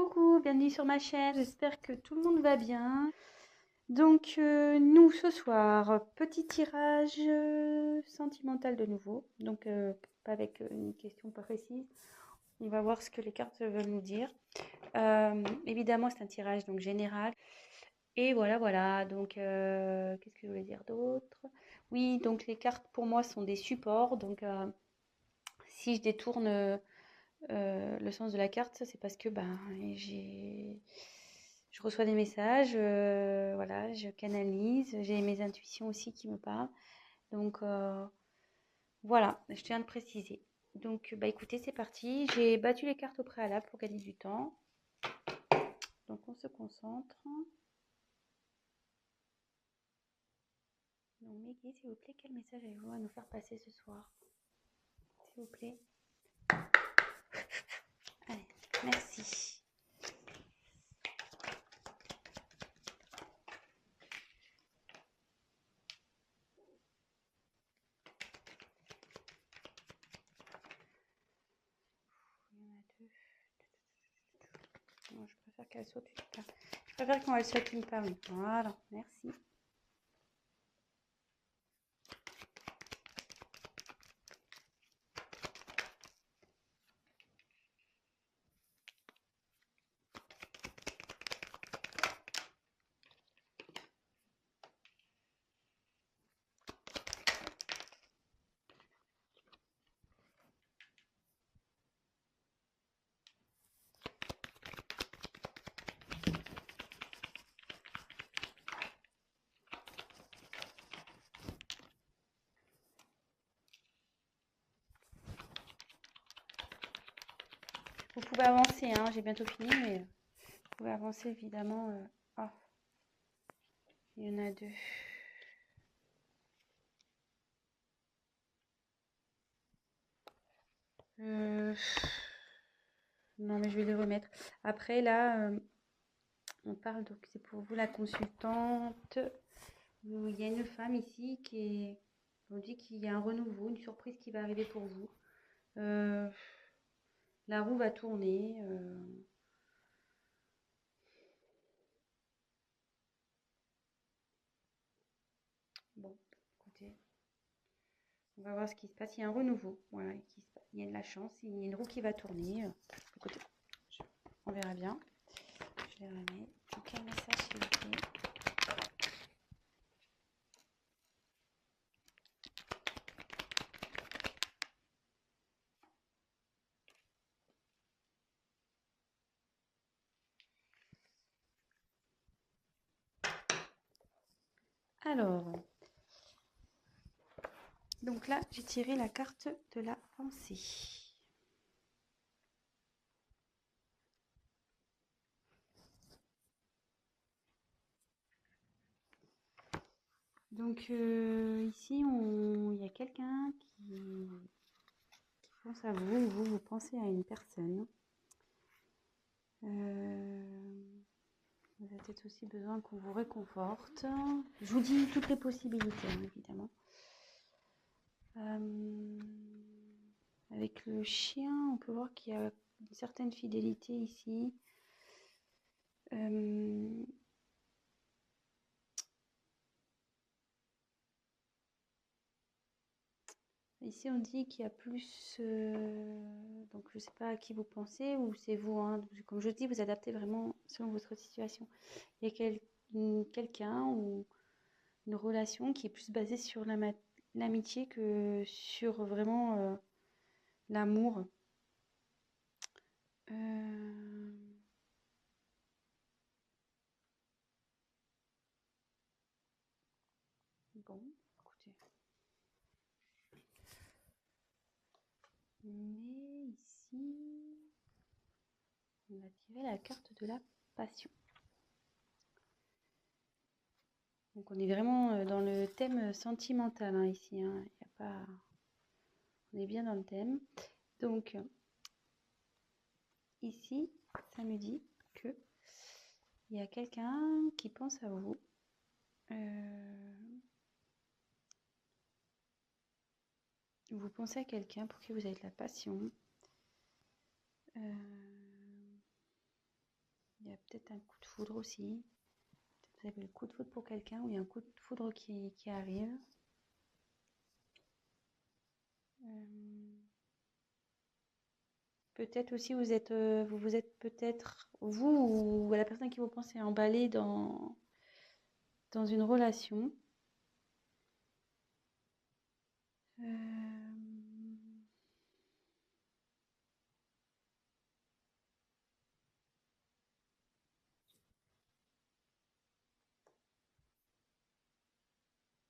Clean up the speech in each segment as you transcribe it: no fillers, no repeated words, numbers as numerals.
Coucou, bienvenue sur ma chaîne, j'espère que tout le monde va bien. Donc nous ce soir, petit tirage sentimental de nouveau, donc pas avec une question pas précise. On va voir ce que les cartes veulent nous dire. Évidemment c'est un tirage donc général. Et voilà, donc qu'est-ce que je voulais dire d'autre? Oui, donc les cartes pour moi sont des supports, donc si je détourne le sens de la carte, c'est parce que ben, je reçois des messages, voilà, je canalise, j'ai mes intuitions aussi qui me parlent. Donc voilà, je tiens à le préciser. Donc bah écoutez, c'est parti. J'ai battu les cartes au préalable pour gagner du temps. Donc on se concentre. Donc Meggy, s'il vous plaît, quel message avez-vous à nous faire passer ce soir? S'il vous plaît. Allez, merci. Il y en a deux. Non, je préfère qu'elle soit une part. Je préfère quand elle soit une part. Voilà, merci. Vous pouvez avancer, hein, j'ai bientôt fini, mais vous pouvez avancer évidemment. Oh, il y en a deux. Euh, Non, mais je vais les remettre. Après, là, on parle, donc c'est pour vous la consultante. Il y a une femme ici on dit qu'il y a un renouveau, une surprise qui va arriver pour vous. Euh, la roue va tourner. Bon, écoutez, on va voir ce qui se passe. Il y a un renouveau. Voilà, il y a de la chance. Il y a une roue qui va tourner. Écoutez, on verra bien. Je les remets. Donc, quel message s'il vous plaît? Alors, donc là, j'ai tiré la carte de la pensée. Donc ici, il y a quelqu'un qui pense à vous, ou vous pensez à une personne. Vous avez peut-être aussi besoin qu'on vous réconforte. Je vous dis toutes les possibilités, hein, évidemment. Avec le chien, on peut voir qu'il y a une certaine fidélité ici. Ici, on dit qu'il y a plus... donc, je ne sais pas à qui vous pensez ou c'est vous. Hein, comme je dis, vous adaptez vraiment selon votre situation. Il y a quelqu'un ou une relation qui est plus basée sur l'amitié que sur vraiment l'amour. Bon, écoutez. Mais ici, on va tirer la carte de la passion. Donc on est vraiment dans le thème sentimental hein, ici. Hein. Y a pas... On est bien dans le thème. Donc ici, ça me dit que il y a quelqu'un qui pense à vous. Vous pensez à quelqu'un pour qui vous avez de la passion. peut-être un coup de foudre aussi. Peut-être vous avez le coup de foudre pour quelqu'un ou il y a un coup de foudre qui arrive. Peut-être aussi vous êtes peut-être, vous ou la personne qui vous pensez emballé dans une relation.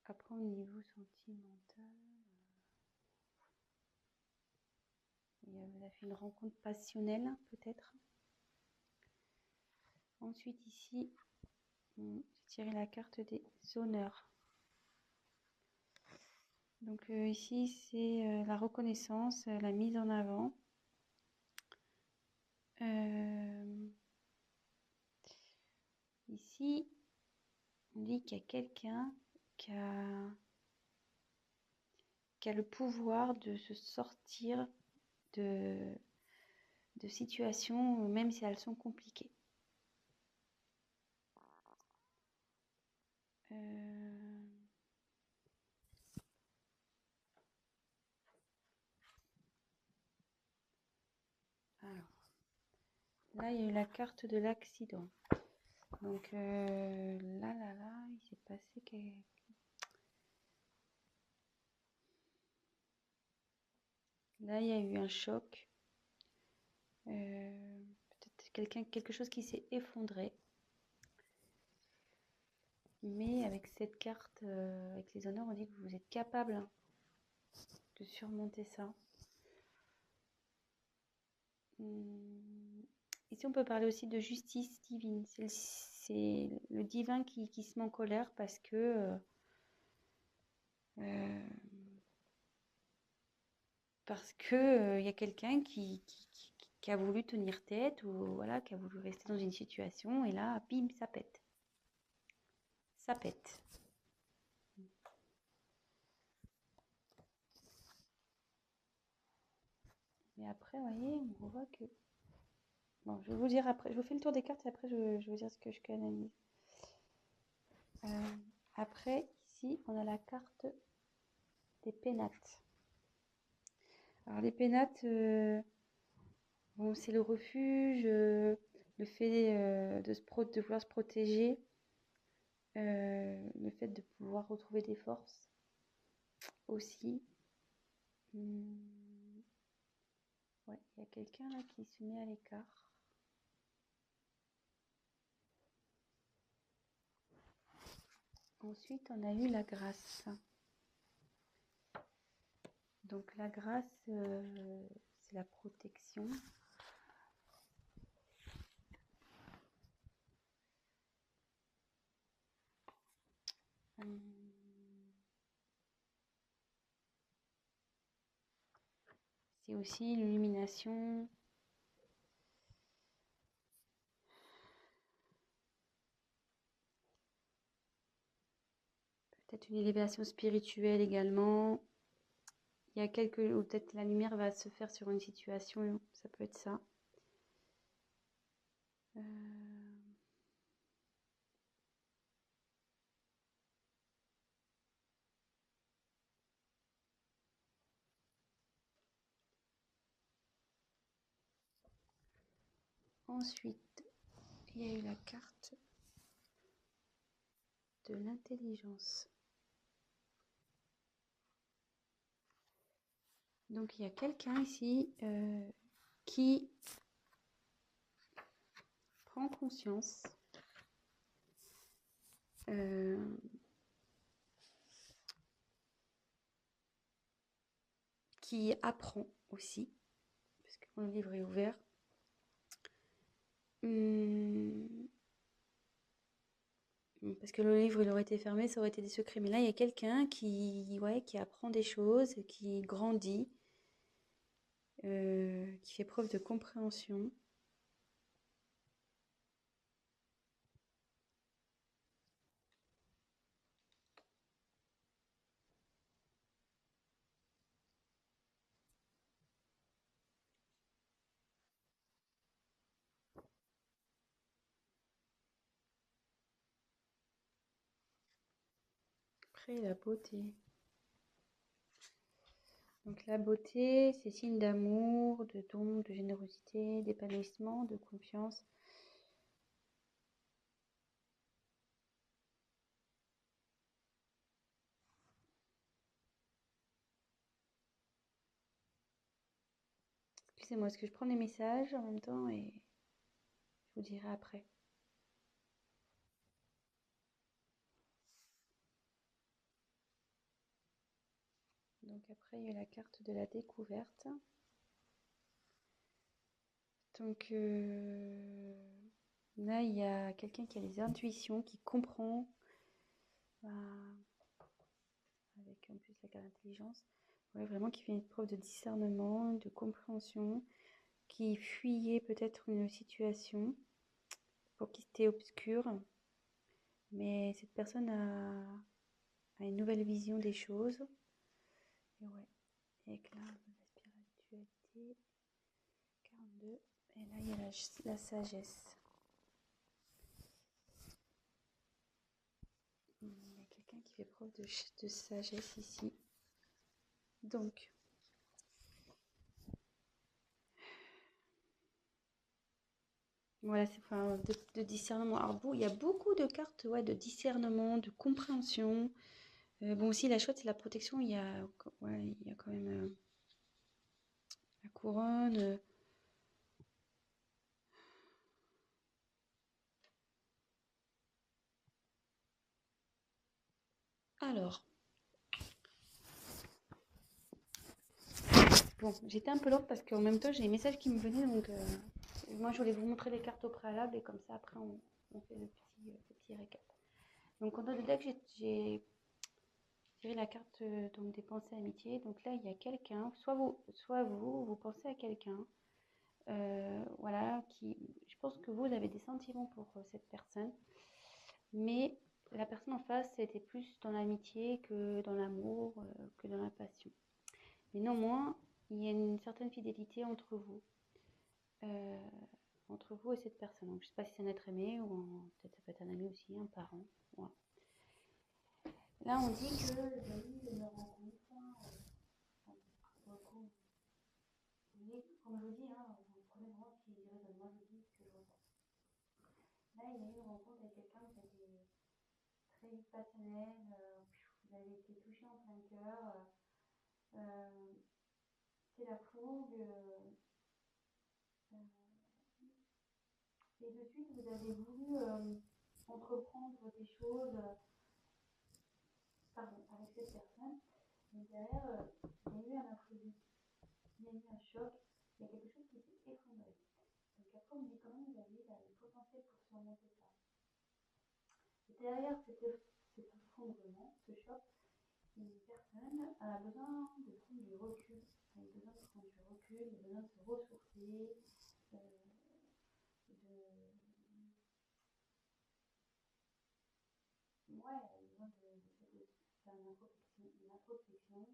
Après, au niveau sentimental, vous avez fait une rencontre passionnelle, peut-être. Ensuite, ici, j'ai tiré la carte des honneurs. Donc ici, c'est la reconnaissance, la mise en avant. Ici, on dit qu'il y a quelqu'un qui a le pouvoir de se sortir de situations, même si elles sont compliquées. Alors, là, il y a eu la carte de l'accident. Donc là, il s'est passé Là, il y a eu un choc. Peut-être quelque chose qui s'est effondré. Mais avec cette carte, avec les honneurs, on dit que vous êtes capable de surmonter ça. Ici, on peut parler aussi de justice divine. C'est le divin qui se met en colère parce que il y a quelqu'un qui a voulu tenir tête ou voilà, qui a voulu rester dans une situation et là, bim, ça pète. Ça pète. Mais après, vous voyez, on voit que... Bon, je vais vous dire après. Je vous fais le tour des cartes et après, je vais vous dire ce que je canalise. Après, ici, on a la carte des pénates. Alors, les pénates, bon, c'est le refuge, le fait de vouloir se protéger, le fait de pouvoir retrouver des forces aussi. Ouais, il y a quelqu'un là qui se met à l'écart. Ensuite, on a eu la grâce. Donc la grâce, c'est la protection. C'est aussi l'illumination. Peut-être une élévation spirituelle également. Il y a ou peut-être la lumière va se faire sur une situation, ça peut être ça. Ensuite, il y a eu la carte de l'intelligence. Donc il y a quelqu'un ici qui prend conscience qui apprend aussi, parce que mon livre est ouvert. Parce que le livre, il aurait été fermé, ça aurait été des secrets. Mais là, il y a quelqu'un qui apprend des choses, qui grandit, qui fait preuve de compréhension. Après, la beauté. Donc la beauté, c'est signe d'amour, de don, de générosité, d'épanouissement, de confiance. Excusez-moi, est-ce que je prends les messages en même temps et je vous dirai après. Donc après, il y a la carte de la découverte. Donc là, il y a quelqu'un qui a des intuitions, qui comprend, avec en plus la carte d'intelligence, ouais, vraiment qui fait une preuve de discernement, de compréhension, qui fuyait peut-être une situation pour qui c'était obscur, mais cette personne a une nouvelle vision des choses. Et ouais, éclat de la spiritualité, 42, et là il y a la sagesse. Il y a quelqu'un qui fait preuve de sagesse ici. Donc, voilà, c'est enfin, de discernement. Alors, il y a beaucoup de cartes, ouais, de discernement, de compréhension. Bon, aussi, la chouette, c'est la protection. Ouais, il y a quand même la couronne. Alors, bon, j'étais un peu lente parce qu'en même temps, j'ai les messages qui me venaient. Donc, moi, je voulais vous montrer les cartes au préalable et comme ça, après, on fait le petit récap. Donc, en de deck, j'ai tiré la carte donc, des pensées amitié. Donc là, il y a quelqu'un, vous pensez à quelqu'un. Voilà, je pense que vous avez des sentiments pour cette personne, mais la personne en face était plus dans l'amitié que dans l'amour, que dans la passion. Mais néanmoins, il y a une certaine fidélité entre vous et cette personne. Donc, je ne sais pas si c'est un être aimé ou peut-être ça peut être un ami aussi, un parent. Voilà. Là, on dit que vous avez eu une rencontre. Comme je vous dis, hein, vous prenez vraiment ce qui résonne. Moi, je dis ce que je ressens. Là, il y a eu une rencontre avec quelqu'un qui a été très passionnel, vous avez été touché en plein cœur. C'est la fougue. Et de suite, vous avez voulu entreprendre des choses avec cette personne. Mais derrière, il y a eu un imprévu, il y a eu un choc, il y a quelque chose qui s'est effondré. Donc après, on me dit quand même que vous avez le potentiel pour surmonter ça. Et derrière cet effondrement, ce choc, une personne a besoin de prendre du recul. Elle a besoin de prendre du recul, elle a besoin de se ressourcer, de ouais, elle a besoin de faire une introspection,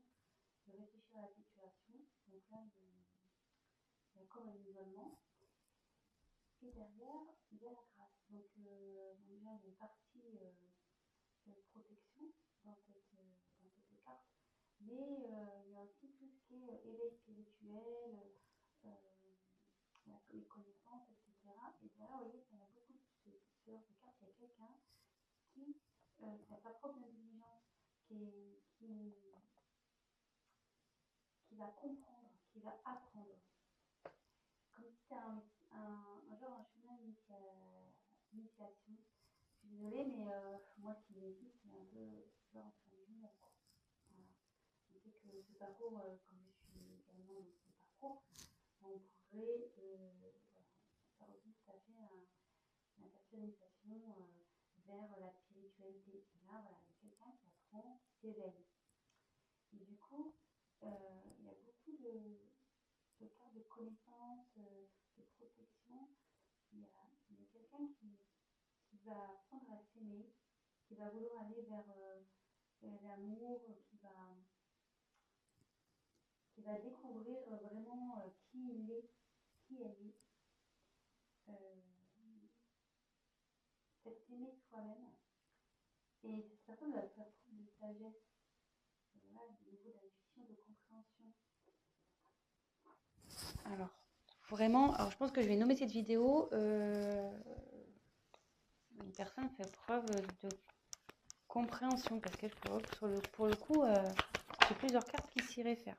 de réfléchir à la situation. Donc là, il y a comme un isolement. Et derrière, il y a la grâce. Donc déjà, il y a une partie de protection dans cette carte. Mais il y a aussi tout ce qui est éveil spirituel, les connaissances, etc. Et derrière, vous voyez, il y a beaucoup de ce genre de cartes. Il y a quelqu'un qui a sa propre intelligence, qui va comprendre, qui va apprendre. Comme si c'était un genre un chemin d'initiation. Je suis désolée, mais moi, ce qui m'existe, c'est un peu genre un jumelle. Voilà. Je sais que ce parcours, comme je suis également dans ce parcours, on pourrait faire aussi tout à fait une personnalisation vers la spiritualité. Et là, voilà, il y a quelqu'un qui apprend, qui s'éveille. Et du coup, il y a beaucoup de cartes de connaissance, de protection. Il y a quelqu'un qui va apprendre à s'aimer, qui va vouloir aller vers l'amour, qui va découvrir vraiment qui il est, qui elle est. C'est s'aimer soi-même. Et cette personne va faire preuve de sagesse, voilà, au niveau de la question de compréhension. Alors, vraiment, alors je pense que je vais nommer cette vidéo une personne fait preuve de compréhension, parce que pour le coup, j'ai plusieurs cartes qui s'y réfèrent.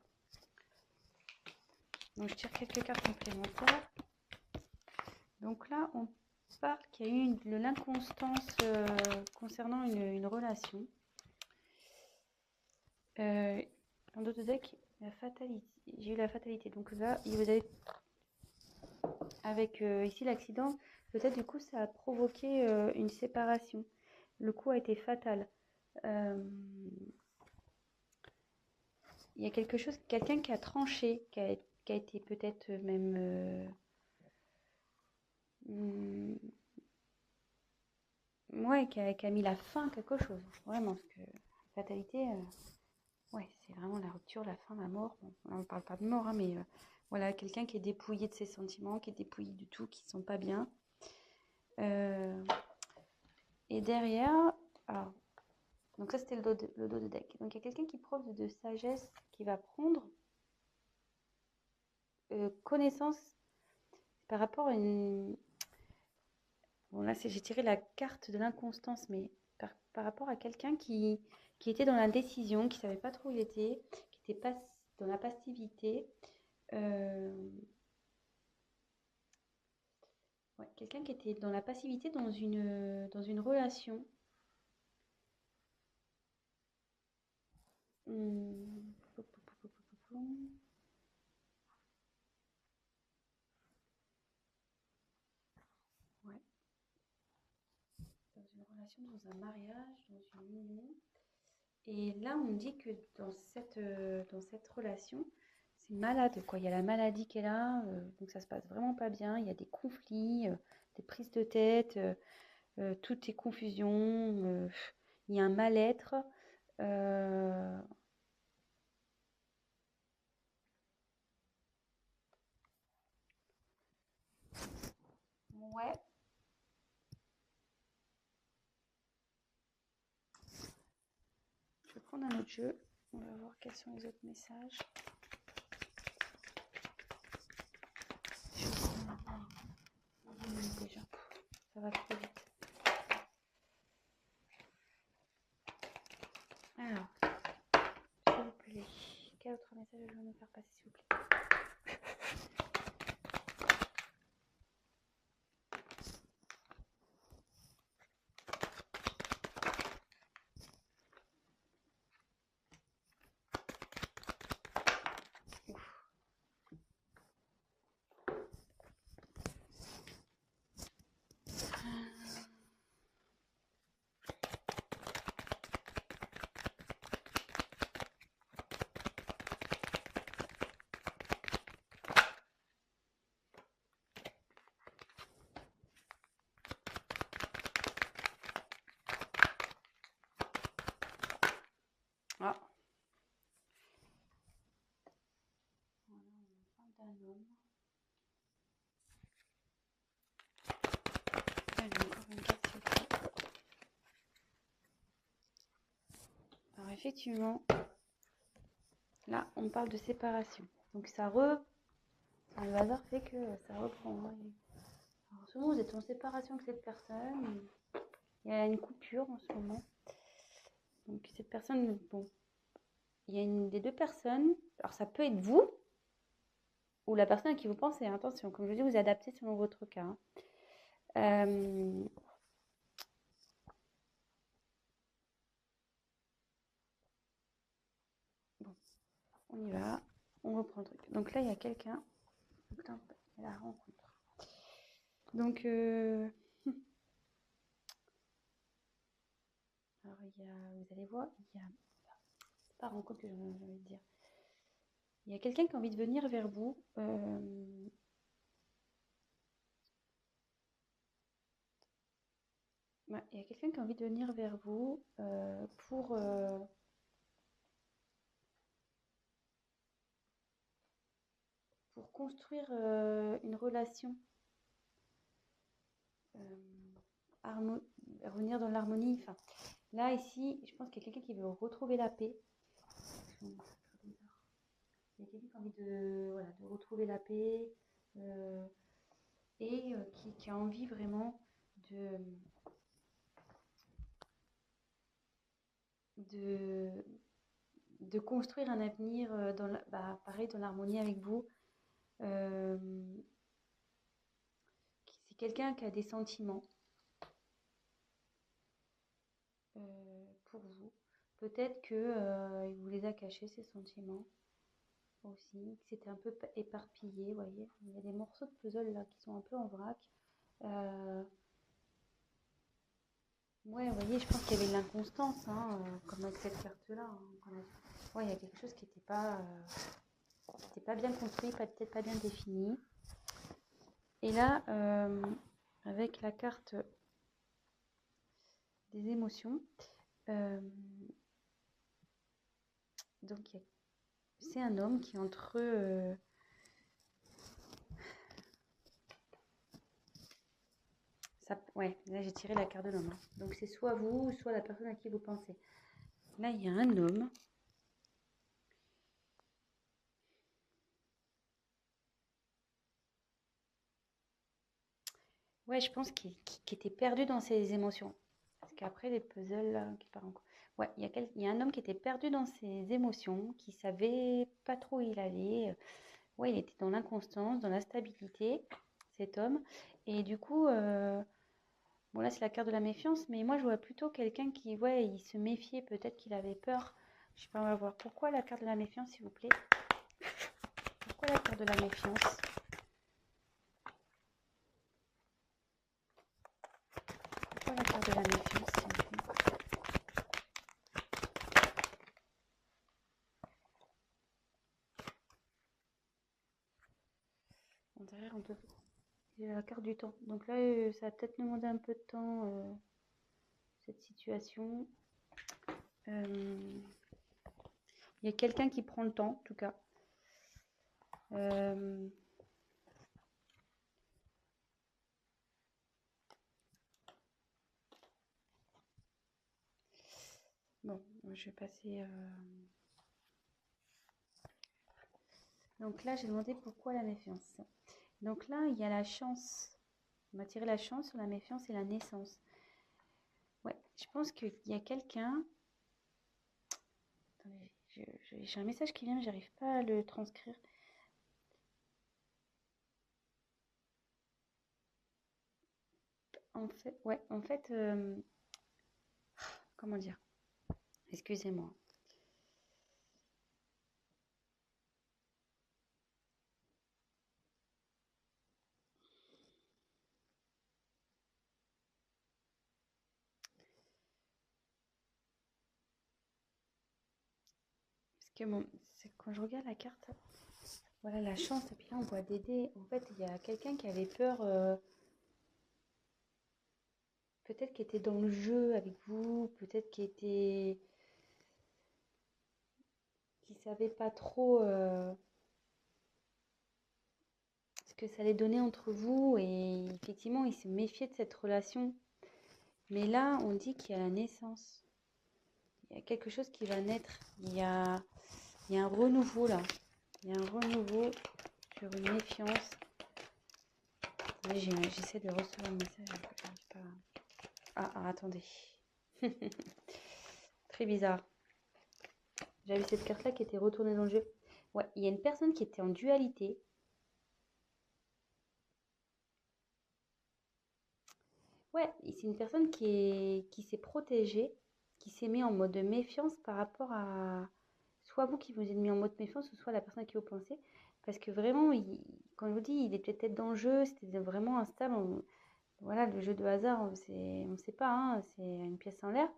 Donc je tire quelques cartes complémentaires. Donc là, on parle qu'il y a eu de l'inconstance concernant une relation. En d'autres decks, la fatalité. J'ai eu la fatalité. Donc là, vous avez avec ici l'accident, peut-être du coup ça a provoqué une séparation. Le coup a été fatal. Il y a quelque chose, quelqu'un qui a tranché, qui a été peut-être même ouais, qui a mis la fin à quelque chose. Vraiment, parce que la fatalité, ouais, c'est vraiment la rupture, la fin, la mort. Bon, on ne parle pas de mort, hein, mais voilà, quelqu'un qui est dépouillé de ses sentiments, qui est dépouillé du tout, qui ne sont pas bien. Et derrière, alors, donc ça c'était le dos de deck. Donc il y a quelqu'un qui preuve de sagesse, qui va prendre connaissance par rapport à une... Bon là j'ai tiré la carte de l'inconstance, mais par rapport à quelqu'un qui était dans la décision, qui ne savait pas trop où il était, qui était dans la passivité. Ouais, quelqu'un qui était dans la passivité dans une relation. Ouais. Dans une relation, dans un mariage, dans une union. Et là, on me dit que dans cette relation, c'est malade, quoi. Il y a la maladie qui est là, donc ça se passe vraiment pas bien. Il y a des conflits, des prises de tête, tout est confusion. Il y a un mal-être. Ouais. Je vais prendre un autre jeu. On va voir quels sont les autres messages. Déjà, ça va trop vite. Alors, s'il vous plaît, quel autre message je vais me faire passer, s'il vous plaît? Ah. Voilà, on parle d'un homme. Allez, encore une carte, s'il vous plaît. Alors effectivement, là, on parle de séparation. Donc le hasard fait que ça reprend. Alors, souvent, vous êtes en séparation avec cette personne. Il y a une coupure en ce moment. Donc cette personne, bon, il y a une des deux personnes. Alors ça peut être vous ou la personne à qui vous pensez. Attention, comme je vous dis, vous adaptez selon votre cas. Bon, on y va. On reprend le truc. Donc là, il y a quelqu'un. Putain, il y a la rencontre. Donc, alors vous allez voir, c'est pas rencontre que j'ai envie de dire. Il y a quelqu'un qui a envie de venir vers vous. Ouais, il y a quelqu'un qui a envie de venir vers vous pour construire une relation, revenir dans l'harmonie. Enfin, Là, ici, je pense qu'il y a quelqu'un qui veut retrouver la paix. Il y a quelqu'un qui a envie de, voilà, de retrouver la paix et qui a envie vraiment de, de, de construire un avenir pareil, dans l'harmonie avec vous. Euh, c'est quelqu'un qui a des sentiments pour vous. Peut-être que il vous les a cachés, ces sentiments aussi, que c'était un peu éparpillé, vous voyez. Il y a des morceaux de puzzle là qui sont un peu en vrac. Ouais, vous voyez, je pense qu'il y avait de l'inconstance, hein, comme avec cette carte-là. Hein, ouais, il y a quelque chose qui n'était pas bien construit, peut-être pas bien défini. Et là, avec la carte des émotions, donc c'est un homme qui est entre ouais, là j'ai tiré la carte de l'homme. Hein. Donc c'est soit vous, soit la personne à qui vous pensez. Là, il y a un homme. Ouais, je pense qu'il était perdu dans ses émotions. Parce qu'après, les puzzles là, qui partent en couille. Ouais, il y a un homme qui était perdu dans ses émotions, qui savait pas trop où il allait. Ouais, il était dans l'inconstance, dans l'instabilité, cet homme. Et du coup, bon là c'est la carte de la méfiance, mais moi je vois plutôt quelqu'un qui, ouais, il se méfiait, peut-être qu'il avait peur. Je sais pas, on va voir. Pourquoi la carte de la méfiance, s'il vous plaît? Pourquoi la carte de la méfiance? Pourquoi la carte de la méfiance, s'il vous plaît? Derrière, on peut... Il y a la carte du temps. Donc là, ça va peut-être demander un peu de temps, cette situation. Il y a quelqu'un qui prend le temps, en tout cas. Bon, je vais passer... Donc là, j'ai demandé pourquoi la méfiance. Donc là, il y a la chance. On m'a tiré la chance sur la méfiance et la naissance. Ouais, je pense qu'il y a quelqu'un... Attendez, j'ai un message qui vient, mais j'arrive pas à le transcrire. En fait, comment dire? Excusez-moi. Parce que c'est quand je regarde la carte, voilà la chance, et puis là on voit des dés. En fait, il y a quelqu'un qui avait peur, peut-être qui était dans le jeu avec vous, peut-être qui savait pas trop ce que ça allait donner entre vous, et effectivement il se méfiait de cette relation. Mais là, on dit qu'il y a la naissance. Il y a quelque chose qui va naître. Il y a un renouveau là. Il y a un renouveau sur une méfiance. J'essaie de recevoir un message. J'arrive pas. Attendez. Très bizarre. J'avais cette carte-là qui était retournée dans le jeu. Ouais, il y a une personne qui était en dualité. Ouais, c'est une personne qui s'est protégée, qui s'est mis en mode de méfiance par rapport à soit vous qui vous êtes mis en mode méfiance, ou soit la personne à qui vous pensez. Parce que vraiment, quand je vous dis, il était peut-être dans le jeu, c'était vraiment instable. Voilà, le jeu de hasard, on ne sait pas, hein, c'est une pièce en l'air.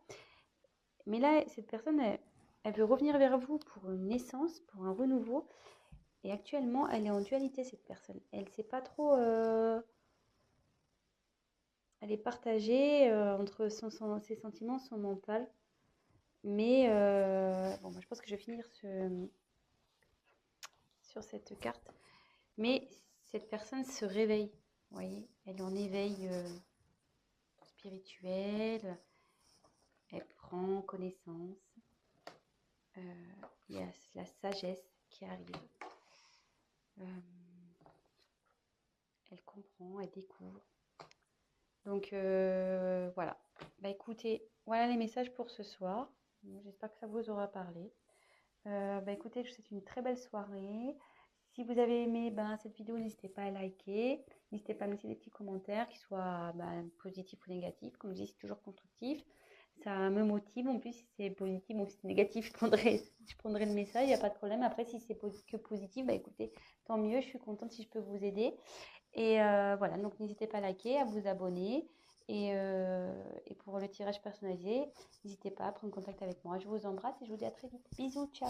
Mais là, cette personne, elle veut revenir vers vous pour une naissance, pour un renouveau. Et actuellement, elle est en dualité, cette personne. Elle ne sait pas trop... elle est partagée entre ses sentiments, son mental. Mais bon, moi, je pense que je vais finir sur cette carte. Mais cette personne se réveille, vous voyez, elle est en éveil spirituel. Elle prend connaissance. Il y a la sagesse qui arrive. Elle comprend, elle découvre. Donc voilà. Bah écoutez, voilà les messages pour ce soir. J'espère que ça vous aura parlé. Bah écoutez, je vous souhaite une très belle soirée. Si vous avez aimé cette vidéo, n'hésitez pas à liker. N'hésitez pas à mettre des petits commentaires, qu'ils soient positifs ou négatifs. Comme je dis, c'est toujours constructif. Ça me motive. En plus, si c'est positif ou si c'est négatif, je prendrai le message, il n'y a pas de problème. Après, si c'est que positif, bah écoutez, tant mieux. Je suis contente si je peux vous aider. Et voilà, donc n'hésitez pas à liker, à vous abonner. Et pour le tirage personnalisé, n'hésitez pas à prendre contact avec moi. Je vous embrasse et je vous dis à très vite. Bisous, ciao!